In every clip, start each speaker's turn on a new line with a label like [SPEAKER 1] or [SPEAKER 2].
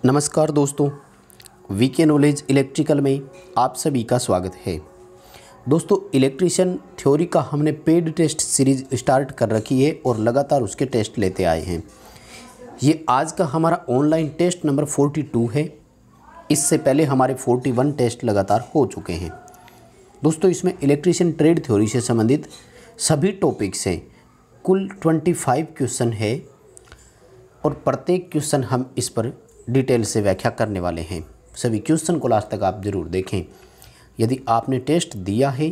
[SPEAKER 1] नमस्कार दोस्तों, VK knowledge electrical में आप सभी का स्वागत है। दोस्तों, इलेक्ट्रिशियन थ्योरी का हमने पेड टेस्ट सीरीज़ स्टार्ट कर रखी है और लगातार उसके टेस्ट लेते आए हैं। ये आज का हमारा ऑनलाइन टेस्ट नंबर 42 है। इससे पहले हमारे 41 टेस्ट लगातार हो चुके हैं। दोस्तों, इसमें इलेक्ट्रिशियन ट्रेड थ्योरी से संबंधित सभी टॉपिक्स हैं। कुल 25 क्वेश्चन है और प्रत्येक क्वेश्चन हम इस पर डिटेल से व्याख्या करने वाले हैं। सभी क्वेश्चन को लास्ट तक आप ज़रूर देखें। यदि आपने टेस्ट दिया है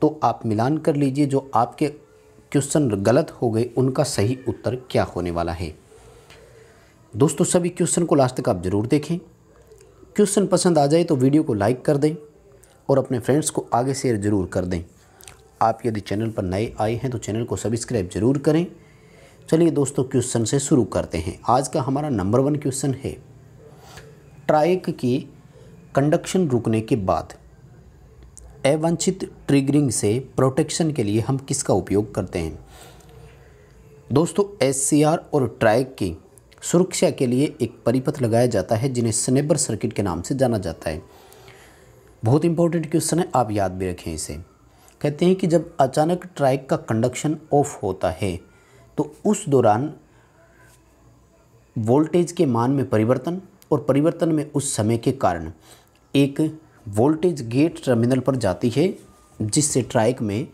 [SPEAKER 1] तो आप मिलान कर लीजिए, जो आपके क्वेश्चन गलत हो गए उनका सही उत्तर क्या होने वाला है। दोस्तों, सभी क्वेश्चन को लास्ट तक आप ज़रूर देखें। क्वेश्चन पसंद आ जाए तो वीडियो को लाइक कर दें और अपने फ्रेंड्स को आगे शेयर ज़रूर कर दें। आप यदि चैनल पर नए आए हैं तो चैनल को सब्सक्राइब ज़रूर करें। चलिए दोस्तों, क्वेश्चन से शुरू करते हैं। आज का हमारा नंबर 1 क्वेश्चन है, ट्राइक की कंडक्शन रुकने के बाद अवांछित ट्रिगरिंग से प्रोटेक्शन के लिए हम किसका उपयोग करते हैं। दोस्तों, एससीआर और ट्राइक की सुरक्षा के लिए एक परिपथ लगाया जाता है जिन्हें स्नेबर सर्किट के नाम से जाना जाता है। बहुत इंपॉर्टेंट क्वेश्चन है, आप याद भी रखें इसे। कहते हैं कि जब अचानक ट्राइक का कंडक्शन ऑफ होता है तो उस दौरान वोल्टेज के मान में परिवर्तन और परिवर्तन में उस समय के कारण एक वोल्टेज गेट टर्मिनल पर जाती है, जिससे ट्राइक में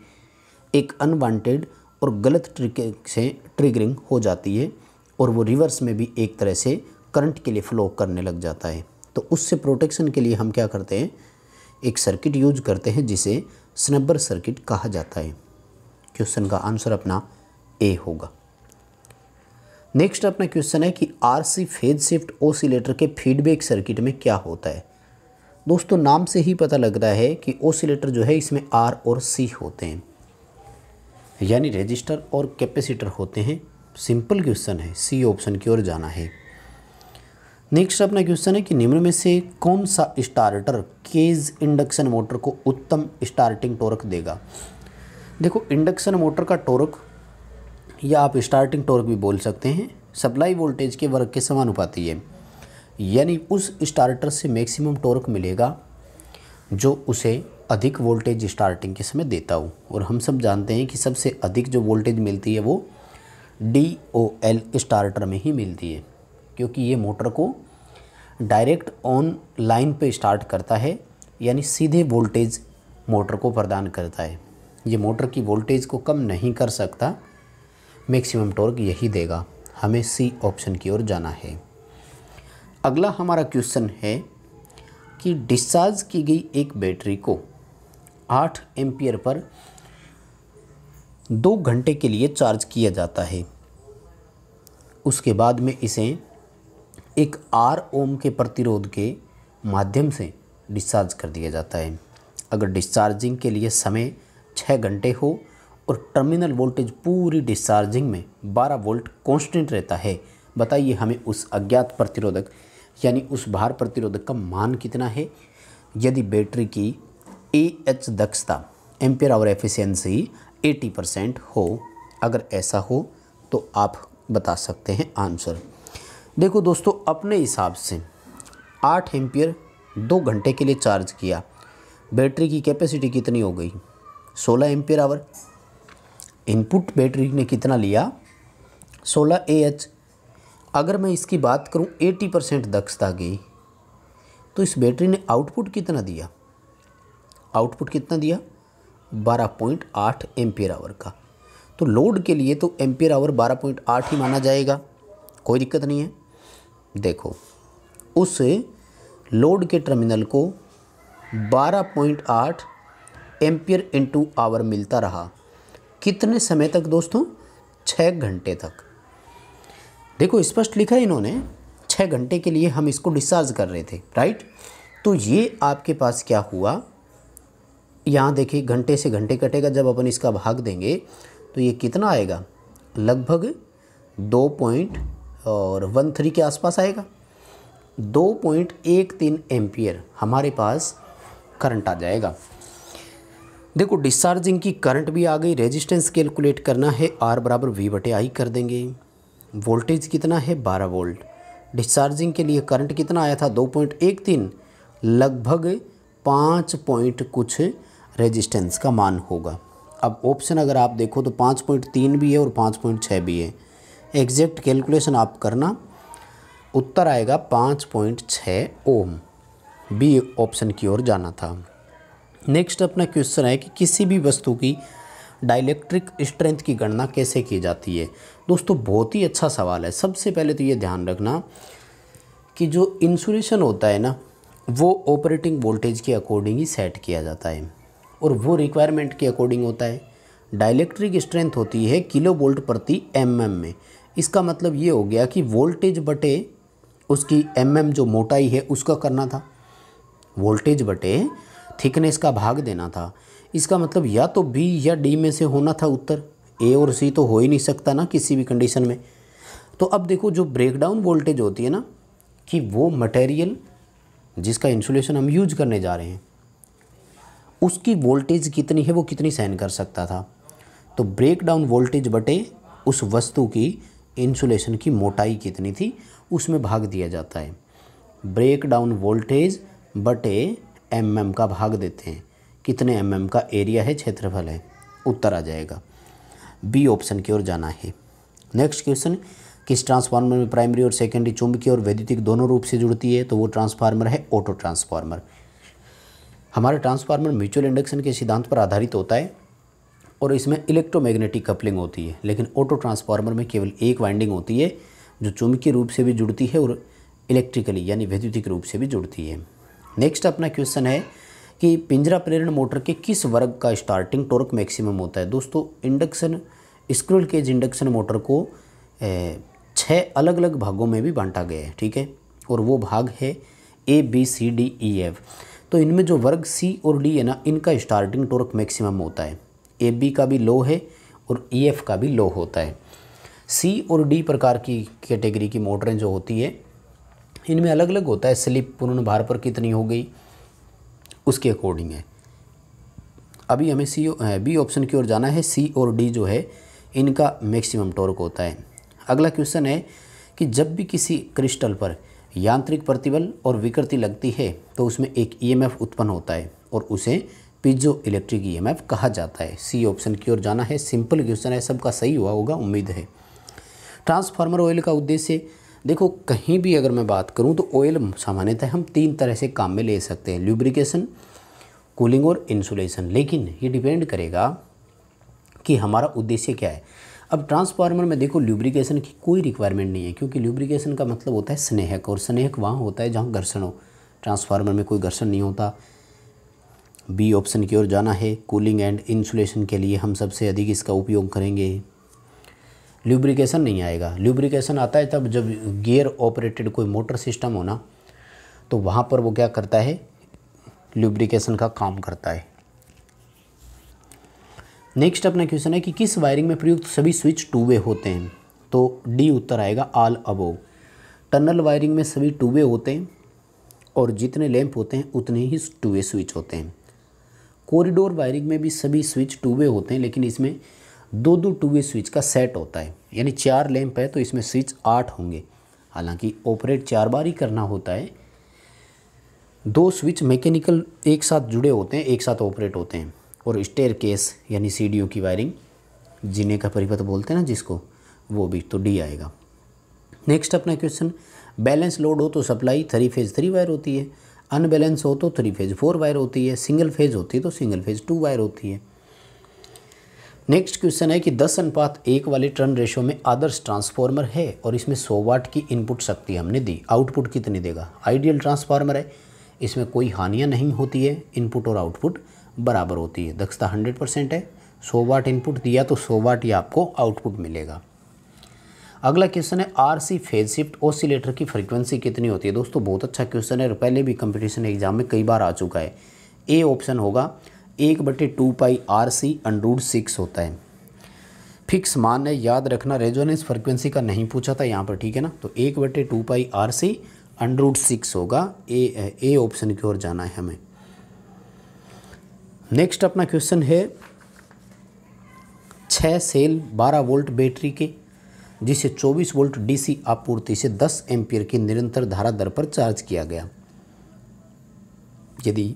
[SPEAKER 1] एक अनवांटेड और गलत ट्रिगरिंग हो जाती है और वो रिवर्स में भी एक तरह से करंट के लिए फ्लो करने लग जाता है। तो उससे प्रोटेक्शन के लिए हम क्या करते हैं, एक सर्किट यूज करते हैं जिसे स्नेबर सर्किट कहा जाता है। क्वेश्चन का आंसर अपना ए होगा। नेक्स्ट अपना क्वेश्चन है कि आरसी फेज शिफ्ट ओसिलेटर के फीडबैक सर्किट में क्या होता है। दोस्तों, नाम से ही पता लग रहा है कि ओसिलेटर जो है इसमें आर और सी होते हैं, यानी रेजिस्टर और कैपेसिटर होते हैं। सिंपल क्वेश्चन है, सी ऑप्शन की ओर जाना है। नेक्स्ट अपना क्वेश्चन है कि निम्न में से कौन सा स्टार्टर केज इंडक्शन मोटर को उत्तम स्टार्टिंग टॉर्क देगा। देखो, इंडक्शन मोटर का टॉर्क या आप स्टार्टिंग टॉर्क भी बोल सकते हैं, सप्लाई वोल्टेज के वर्ग के समानुपाती है। यानी उस स्टार्टर से मैक्सिमम टॉर्क मिलेगा जो उसे अधिक वोल्टेज स्टार्टिंग के समय देता हो। और हम सब जानते हैं कि सबसे अधिक जो वोल्टेज मिलती है वो DOL स्टार्टर में ही मिलती है, क्योंकि ये मोटर को डायरेक्ट ऑन लाइन पे स्टार्ट करता है, यानी सीधे वोल्टेज मोटर को प्रदान करता है। ये मोटर की वोल्टेज को कम नहीं कर सकता, मैक्सिमम टॉर्क यही देगा। हमें सी ऑप्शन की ओर जाना है। अगला हमारा क्वेश्चन है कि डिस्चार्ज की गई एक बैटरी को 8 एम्पियर पर 2 घंटे के लिए चार्ज किया जाता है। उसके बाद में इसे एक R ओम के प्रतिरोध के माध्यम से डिस्चार्ज कर दिया जाता है। अगर डिस्चार्जिंग के लिए समय 6 घंटे हो और टर्मिनल वोल्टेज पूरी डिस्चार्जिंग में 12 वोल्ट कांस्टेंट रहता है, बताइए हमें उस अज्ञात प्रतिरोधक यानी उस भार प्रतिरोधक का मान कितना है। यदि बैटरी की AH दक्षता एम्पियर आवर एफिशिएंसी 80% हो, अगर ऐसा हो तो आप बता सकते हैं आंसर। देखो दोस्तों, अपने हिसाब से 8 एम्पियर 2 घंटे के लिए चार्ज किया, बैटरी की कैपेसिटी कितनी हो गई, 16 एम्पियर आवर। इनपुट बैटरी ने कितना लिया, 16 AH। अगर मैं इसकी बात करूं 80% दक्षता गई, तो इस बैटरी ने आउटपुट कितना दिया, आउटपुट कितना दिया 12.8 एम्पियर आवर का। तो लोड के लिए तो एम्पियर आवर 12.8 ही माना जाएगा, कोई दिक्कत नहीं है। देखो, उस लोड के टर्मिनल को 12.8 एम्पियर इंटू आवर मिलता रहा। कितने समय तक दोस्तों, 6 घंटे तक। देखो, स्पष्ट लिखा है इन्होंने, 6 घंटे के लिए हम इसको डिस्चार्ज कर रहे थे, राइट। तो ये आपके पास क्या हुआ, यहाँ देखिए घंटे से घंटे कटेगा, जब अपन इसका भाग देंगे तो ये कितना आएगा, लगभग 2.13 के आसपास आएगा। 2.13 एम्पियर हमारे पास करंट आ जाएगा। देखो, डिस्चार्जिंग की करंट भी आ गई। रेजिस्टेंस कैलकुलेट करना है, R = V/I कर देंगे। वोल्टेज कितना है, 12 वोल्ट। डिस्चार्जिंग के लिए करंट कितना आया था 2.13, लगभग 5 पॉइंट कुछ रेजिस्टेंस का मान होगा। अब ऑप्शन अगर आप देखो तो 5.3 भी है और 5.6 भी है। एग्जैक्ट कैलकुलेशन आप करना, उत्तर आएगा 5.6 ओम। बी ऑप्शन की ओर जाना था। नेक्स्ट अपना क्वेश्चन है कि किसी भी वस्तु की डाइलेक्ट्रिक स्ट्रेंथ की गणना कैसे की जाती है। दोस्तों बहुत ही अच्छा सवाल है। सबसे पहले तो ये ध्यान रखना कि जो इंसुलेशन होता है ना, वो ऑपरेटिंग वोल्टेज के अकॉर्डिंग ही सेट किया जाता है और वो रिक्वायरमेंट के अकॉर्डिंग होता है। डाइलेक्ट्रिक स्ट्रेंथ होती है किलो वोल्ट प्रति एमएम में। इसका मतलब ये हो गया कि वोल्टेज बटे उसकी एमएम जो मोटाई है उसका करना था, वोल्टेज बटे थिकनेस का भाग देना था। इसका मतलब या तो बी या डी में से होना था उत्तर, ए और सी तो हो ही नहीं सकता ना किसी भी कंडीशन में। तो अब देखो जो ब्रेकडाउन वोल्टेज होती है ना, कि वो मटेरियल जिसका इंसुलेशन हम यूज करने जा रहे हैं उसकी वोल्टेज कितनी है, वो कितनी सहन कर सकता था। तो ब्रेकडाउन वोल्टेज बटे उस वस्तु की इंसुलेशन की मोटाई कितनी थी उसमें भाग दिया जाता है। ब्रेकडाउन वोल्टेज बटे एमएम का भाग देते हैं, कितने एमएम का एरिया है, क्षेत्रफल है, उत्तर आ जाएगा। बी ऑप्शन की ओर जाना है। नेक्स्ट क्वेश्चन, किस ट्रांसफार्मर में प्राइमरी और सेकेंडरी चुंबकीय और वैद्युतिक दोनों रूप से जुड़ती है। तो वो ट्रांसफार्मर है ऑटो ट्रांसफार्मर। हमारा ट्रांसफार्मर म्यूचुअल इंडक्शन के सिद्धांत पर आधारित होता है और इसमें इलेक्ट्रोमैग्नेटिक कपलिंग होती है, लेकिन ऑटो ट्रांसफार्मर में केवल एक वाइंडिंग होती है जो चुंबकीय रूप से भी जुड़ती है और इलेक्ट्रिकली यानी वैद्युतिक रूप से भी जुड़ती है। नेक्स्ट अपना क्वेश्चन है कि पिंजरा प्रेरण मोटर के किस वर्ग का स्टार्टिंग टॉर्क मैक्सिमम होता है। दोस्तों induction squirrel cage induction motor को 6 अलग अलग भागों में भी बांटा गया है, ठीक है, और वो भाग है A B C D E F. तो इनमें जो वर्ग सी और डी है ना, इनका स्टार्टिंग टॉर्क मैक्सिमम होता है। ए बी का भी लो है और ई एफ का भी लो होता है। सी और डी प्रकार की कैटेगरी की मोटरें जो होती है इनमें अलग अलग होता है, स्लिप पूर्ण भार पर कितनी हो गई उसके अकॉर्डिंग है। अभी हमें बी ऑप्शन की ओर जाना है। सी और डी जो है इनका मैक्सिमम टॉर्क होता है। अगला क्वेश्चन है कि जब भी किसी क्रिस्टल पर यांत्रिक प्रतिबल और विकृति लगती है तो उसमें एक ईएमएफ उत्पन्न होता है और उसे पीजो इलेक्ट्रिक ईएमएफ कहा जाता है। सी ऑप्शन की ओर जाना है। सिंपल क्वेश्चन है, सबका सही हुआ होगा उम्मीद है। ट्रांसफार्मर ऑयल का उद्देश्य, देखो कहीं भी अगर मैं बात करूं तो ऑयल सामान्यतः हम 3 तरह से काम में ले सकते हैं, ल्यूब्रिकेशन, कूलिंग और इंसुलेशन, लेकिन ये डिपेंड करेगा कि हमारा उद्देश्य क्या है। अब ट्रांसफार्मर में देखो ल्यूब्रिकेशन की कोई रिक्वायरमेंट नहीं है, क्योंकि ल्यूब्रिकेशन का मतलब होता है स्नेहक, और स्नेहक वहाँ होता है जहाँ घर्षण हो। ट्रांसफार्मर में कोई घर्षण नहीं होता। बी ऑप्शन की ओर जाना है। कूलिंग एंड इंसुलेशन के लिए हम सबसे अधिक इसका उपयोग करेंगे। ल्यूब्रिकेशन नहीं आएगा। ल्यूब्रिकेशन आता है तब जब गियर ऑपरेटेड कोई मोटर सिस्टम हो ना, तो वहाँ पर वो क्या करता है, ल्यूब्रिकेशन का काम करता है। नेक्स्ट अपना क्वेश्चन है कि किस वायरिंग में प्रयुक्त सभी स्विच 2 वे होते हैं। तो डी उत्तर आएगा, ऑल अबोव। टनल वायरिंग में सभी 2 वे होते हैं और जितने लैंप होते हैं उतने ही 2 वे स्विच होते हैं। कॉरिडोर वायरिंग में भी सभी स्विच 2 वे होते हैं, लेकिन इसमें 2 2 वे स्विच का सेट होता है, यानी 4 लैंप है तो इसमें स्विच 8 होंगे। हालांकि ऑपरेट 4 बार ही करना होता है। 2 स्विच मैकेनिकल एक साथ जुड़े होते हैं, एक साथ ऑपरेट होते हैं। और स्टेयर केस यानी सीढ़ियों की वायरिंग, जीने का परिपथ बोलते हैं ना जिसको, वो भी, तो डी आएगा। नेक्स्ट अपना क्वेश्चन, बैलेंस लोड हो तो सप्लाई 3 फेज 3 वायर होती है, अनबैलेंस हो तो 3 फेज 4 वायर होती है, सिंगल फेज होती है तो सिंगल फेज 2 वायर होती है। नेक्स्ट क्वेश्चन है कि 10:1 वाले टर्न रेशो में आदर्श ट्रांसफार्मर है और इसमें 100 वाट की इनपुट शक्ति हमने दी, आउटपुट कितनी देगा। आइडियल ट्रांसफार्मर है, इसमें कोई हानियां नहीं होती है, इनपुट और आउटपुट बराबर होती है, दक्षता 100% है। 100 वाट इनपुट दिया तो 100 वाट ही आपको आउटपुट मिलेगा। अगला क्वेश्चन है आरसी फेज शिफ्ट ऑसिलेटर की फ्रीक्वेंसी कितनी होती है। दोस्तों बहुत अच्छा क्वेश्चन है और पहले भी कंपटीशन एग्जाम में कई बार आ चुका है। ए ऑप्शन होगा 1/2 पाई RC √6 होता है। फिक्स मान है, याद रखना, रेजोनेंस फ्रीक्वेंसी का नहीं पूछा था यहाँ पर, ठीक है ना। तो 1/2 पाई RC √6 होगा। ए ऑप्शन की ओर जाना है हमें। नेक्स्ट अपना क्वेश्चन है 6 सेल 12 वोल्ट बैटरी के जिसे 24 वोल्ट डीसी आपूर्ति से 10 एम्पीयर की निरंतर धारा दर पर चार्ज किया गया। यदि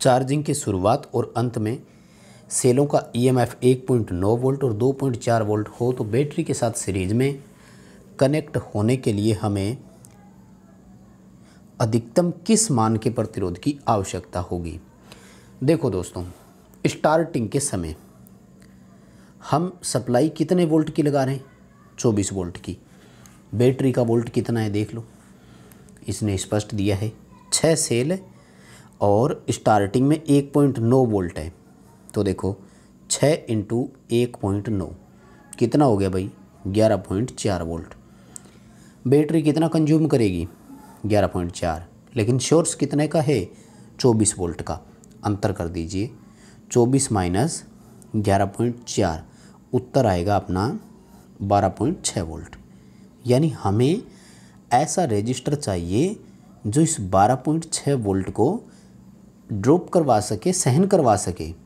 [SPEAKER 1] चार्जिंग की शुरुआत और अंत में सेलों का ईएमएफ 1.9 वोल्ट और 2.4 वोल्ट हो तो बैटरी के साथ सीरीज में कनेक्ट होने के लिए हमें अधिकतम किस मान के प्रतिरोध की आवश्यकता होगी। देखो दोस्तों, स्टार्टिंग के समय हम सप्लाई कितने वोल्ट की लगा रहे हैं, 24 वोल्ट की। बैटरी का वोल्ट कितना है देख लो, इसने स्पष्ट दिया है 6 सेल और स्टार्टिंग में 1.9 वोल्ट है। तो देखो 6 × 1.9 कितना हो गया भाई, 11.4 वोल्ट। बैटरी कितना कंज्यूम करेगी, 11.4, लेकिन सोर्स कितने का है, 24 वोल्ट का। अंतर कर दीजिए, 24 माइनस 11.4, उत्तर आएगा अपना 12.6 वोल्ट। यानी हमें ऐसा रेजिस्टर चाहिए जो इस 12.6 वोल्ट को ड्रॉप करवा सके, सहन करवा सके।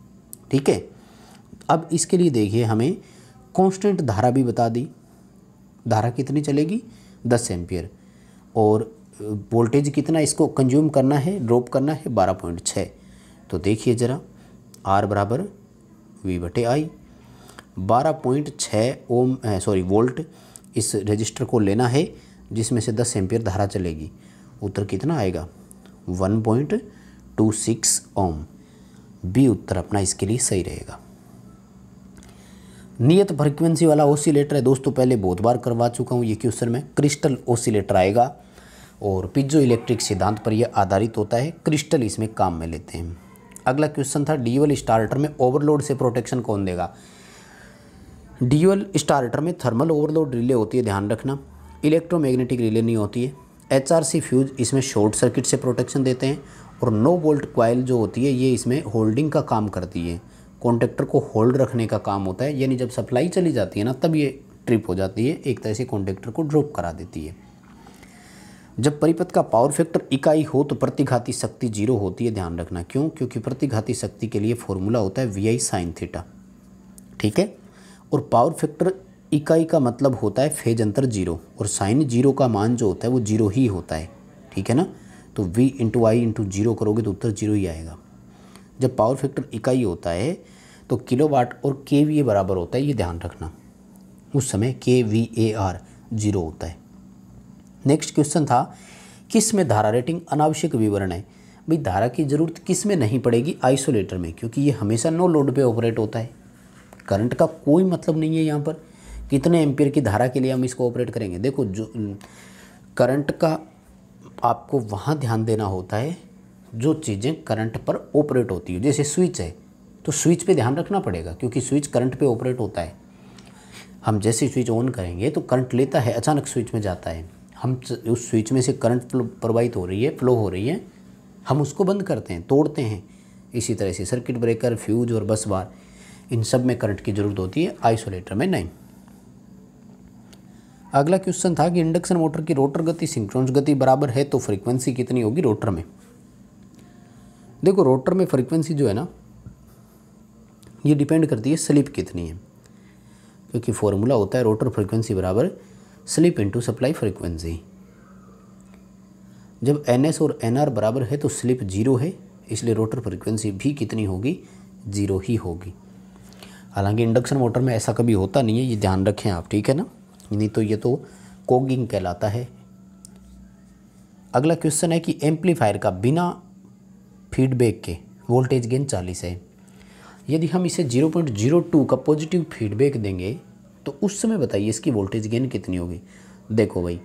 [SPEAKER 1] ठीक है, अब इसके लिए देखिए हमें कांस्टेंट धारा भी बता दी। धारा कितनी चलेगी, 10 एम्पियर, और वोल्टेज कितना इसको कंज्यूम करना है, ड्रॉप करना है, 12.6। तो देखिए ज़रा, R बराबर V/I। 12.6 वोल्ट इस रजिस्टर को लेना है जिसमें से 10 एम्पियर धारा चलेगी। उत्तर कितना आएगा, 1.26 ओम। बी उत्तर अपना इसके लिए सही रहेगा। नियत फ्रीक्वेंसी वाला ओसिलेटर है दोस्तों, पहले बहुत बार करवा चुका हूँ ये क्वेश्चन में। क्रिस्टल ओसिलेटर आएगा और पिजो इलेक्ट्रिक सिद्धांत पर यह आधारित होता है। क्रिस्टल इसमें काम में लेते हैं। अगला क्वेश्चन था, ड्यूअल स्टार्टर में ओवरलोड से प्रोटेक्शन कौन देगा। ड्यूअल स्टार्टर में थर्मल ओवरलोड रिले होती है, ध्यान रखना, इलेक्ट्रोमैग्नेटिक रिले नहीं होती है। HRC फ्यूज इसमें शॉर्ट सर्किट से प्रोटेक्शन देते हैं, और 9 वोल्ट कॉइल जो होती है ये इसमें होल्डिंग का काम करती है, कॉन्टेक्टर को होल्ड रखने का काम होता है। यानी जब सप्लाई चली जाती है ना, तब ये ट्रिप हो जाती है, एक तरह से कॉन्टेक्टर को ड्रॉप करा देती है। जब परिपथ का पावर फैक्टर इकाई हो तो प्रतिघाती शक्ति 0 होती है, ध्यान रखना। क्यों, क्योंकि प्रतिघाती शक्ति के लिए फॉर्मूला होता है VI sin थीटा। ठीक है, और पावर फैक्टर इकाई का मतलब होता है फेज अंतर 0, और साइन 0 का मान जो होता है वो 0 ही होता है। ठीक है ना, तो V × I × 0 करोगे तो उत्तर 0 ही आएगा। जब पावर फैक्टर इकाई होता है तो किलोवाट और kVA बराबर होता है, ये ध्यान रखना। उस समय kVAR 0 होता है। नेक्स्ट क्वेश्चन था, किस में धारा रेटिंग अनावश्यक विवरण है। भाई धारा की ज़रूरत किस में नहीं पड़ेगी, आइसोलेटर में, क्योंकि ये हमेशा नो लोड पे ऑपरेट होता है। करंट का कोई मतलब नहीं है यहाँ पर, कितने एम्पीयर की धारा के लिए हम इसको ऑपरेट करेंगे। देखो, जो करंट का आपको वहाँ ध्यान देना होता है जो चीज़ें करंट पर ऑपरेट होती है। जैसे स्विच है तो स्विच पे ध्यान रखना पड़ेगा, क्योंकि स्विच करंट पे ऑपरेट होता है। हम जैसे स्विच ऑन करेंगे तो करंट लेता है, अचानक स्विच में जाता है, हम उस स्विच में से करंट प्रवाहित हो रही है, फ्लो हो रही है, हम उसको बंद करते हैं, तोड़ते हैं। इसी तरह से सर्किट ब्रेकर, फ्यूज और बस बार, इन सब में करंट की ज़रूरत होती है, आइसोलेटर में नहीं। अगला क्वेश्चन था कि इंडक्शन मोटर की रोटर गति सिंक्रोनस गति बराबर है तो फ्रीक्वेंसी कितनी होगी रोटर में। देखो, रोटर में फ्रीक्वेंसी जो है ना, ये डिपेंड करती है स्लिप कितनी है, क्योंकि फॉर्मूला होता है रोटर फ्रीक्वेंसी बराबर स्लिप इनटू सप्लाई फ्रीक्वेंसी। जब NS और NR बराबर है तो स्लिप 0 है, इसलिए रोटर फ्रीक्वेंसी भी कितनी होगी, 0 ही होगी। हालांकि इंडक्शन मोटर में ऐसा कभी होता नहीं है, ये ध्यान रखें आप, ठीक है ना, नहीं तो ये तो कोगिंग कहलाता है। अगला क्वेश्चन है कि एम्पलीफायर का बिना फीडबैक के वोल्टेज गेन 40 है। यदि हम इसे 0.02 का पॉजिटिव फीडबैक देंगे तो उस समय बताइए इसकी वोल्टेज गेन कितनी होगी। देखो भाई,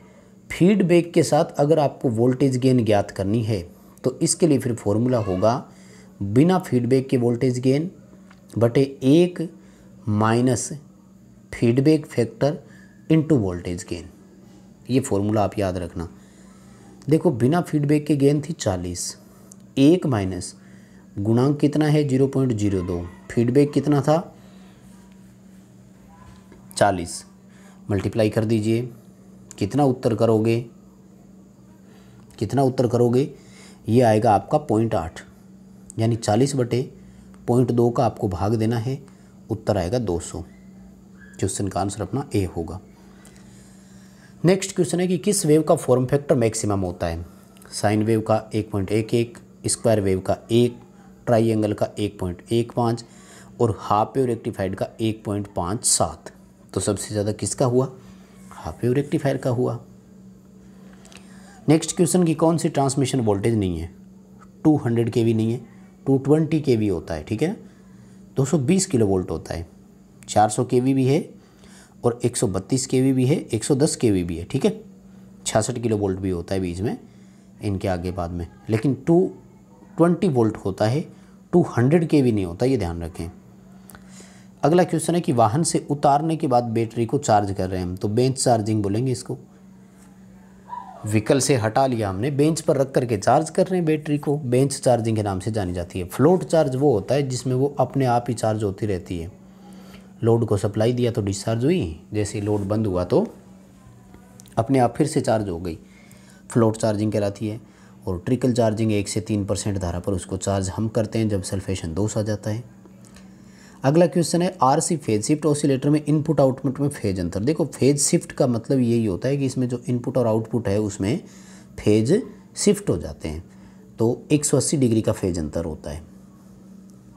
[SPEAKER 1] फीडबैक के साथ अगर आपको वोल्टेज गेन ज्ञात करनी है तो इसके लिए फिर फॉर्मूला होगा बिना फीडबैक के वोल्टेज गेन बटे 1 minus feedback factor into voltage gain. ये फॉर्मूला आप याद रखना। देखो, बिना फीडबैक के गेन थी 40, 1 माइनस गुणांक कितना है 0.02, फीडबैक कितना था 40, मल्टीप्लाई कर दीजिए, कितना उत्तर करोगे, ये आएगा आपका 0.8, यानी 40 बटे 0.2 का आपको भाग देना है, उत्तर आएगा 200। क्वेश्चन का आंसर अपना ए होगा। नेक्स्ट क्वेश्चन है कि किस वेव का फॉर्म फैक्टर मैक्सिमम होता है। साइन वेव का 1.11, स्क्वायर वेव का 1, ट्राइएंगल का 1.15 और हाफ वेव रेक्टिफाइड का 1.57। तो सबसे ज़्यादा किसका हुआ? हाफ वेव रेक्टिफायर का हुआ। नेक्स्ट क्वेश्चन की कौन सी ट्रांसमिशन वोल्टेज नहीं है? 200 kV नहीं है, 220 kV होता है, ठीक है, 220 किलो वोल्ट होता है, 400 kV भी है और 132 kV भी है, 110 kV भी है, ठीक है, 66 किलो वोल्ट भी होता है बीच में इनके आगे बाद में, लेकिन 220 वोल्ट होता है, 200 kV नहीं होता, ये ध्यान रखें। अगला क्वेश्चन है कि वाहन से उतारने के बाद बैटरी को चार्ज कर रहे हैं हम, तो बेंच चार्जिंग बोलेंगे इसको। व्हीकल से हटा लिया हमने, बेंच पर रख करके चार्ज कर रहे हैं बैटरी को, बेंच चार्जिंग के नाम से जानी जाती है। फ्लोट चार्ज वो होता है जिसमें वो अपने आप ही चार्ज होती रहती है। लोड को सप्लाई दिया तो डिस्चार्ज हुई, जैसे लोड बंद हुआ तो अपने आप फिर से चार्ज हो गई, फ्लोट चार्जिंग कहलाती है। और ट्रिकल चार्जिंग 1 से 3% धारा पर उसको चार्ज हम करते हैं जब सल्फेशन दोष आ जाता है। अगला क्वेश्चन है आरसी फेज शिफ्ट ऑसिलेटर में इनपुट आउटपुट में फेज अंतर। देखो फेज शिफ्ट का मतलब यही होता है कि इसमें जो इनपुट और आउटपुट है उसमें फेज शिफ्ट हो जाते हैं, तो 180 डिग्री का फेज अंतर होता है।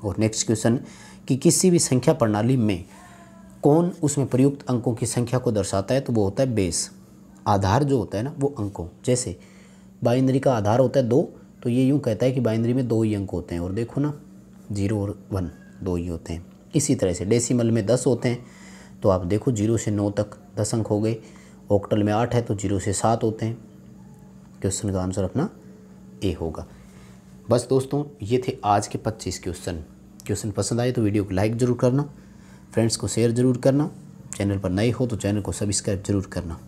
[SPEAKER 1] और नेक्स्ट क्वेश्चन कि किसी भी संख्या प्रणाली में कौन उसमें प्रयुक्त अंकों की संख्या को दर्शाता है, तो वो होता है बेस। आधार जो होता है ना वो अंकों, जैसे बाइनरी का आधार होता है 2, तो ये यूँ कहता है कि बाइनरी में 2 ही अंक होते हैं, और देखो ना 0 और 1 2 ही होते हैं। इसी तरह से डेसिमल में 10 होते हैं, तो आप देखो 0 से 9 तक 10 अंक हो गए। ऑक्टल में 8 है तो 0 से 7 होते हैं। क्वेश्चन का आंसर अपना ए होगा। बस दोस्तों ये थे आज के 25 क्वेश्चन पसंद आए तो वीडियो को लाइक ज़रूर करना, फ्रेंड्स को शेयर ज़रूर करना, चैनल पर नए हो तो चैनल को सब्सक्राइब ज़रूर करना।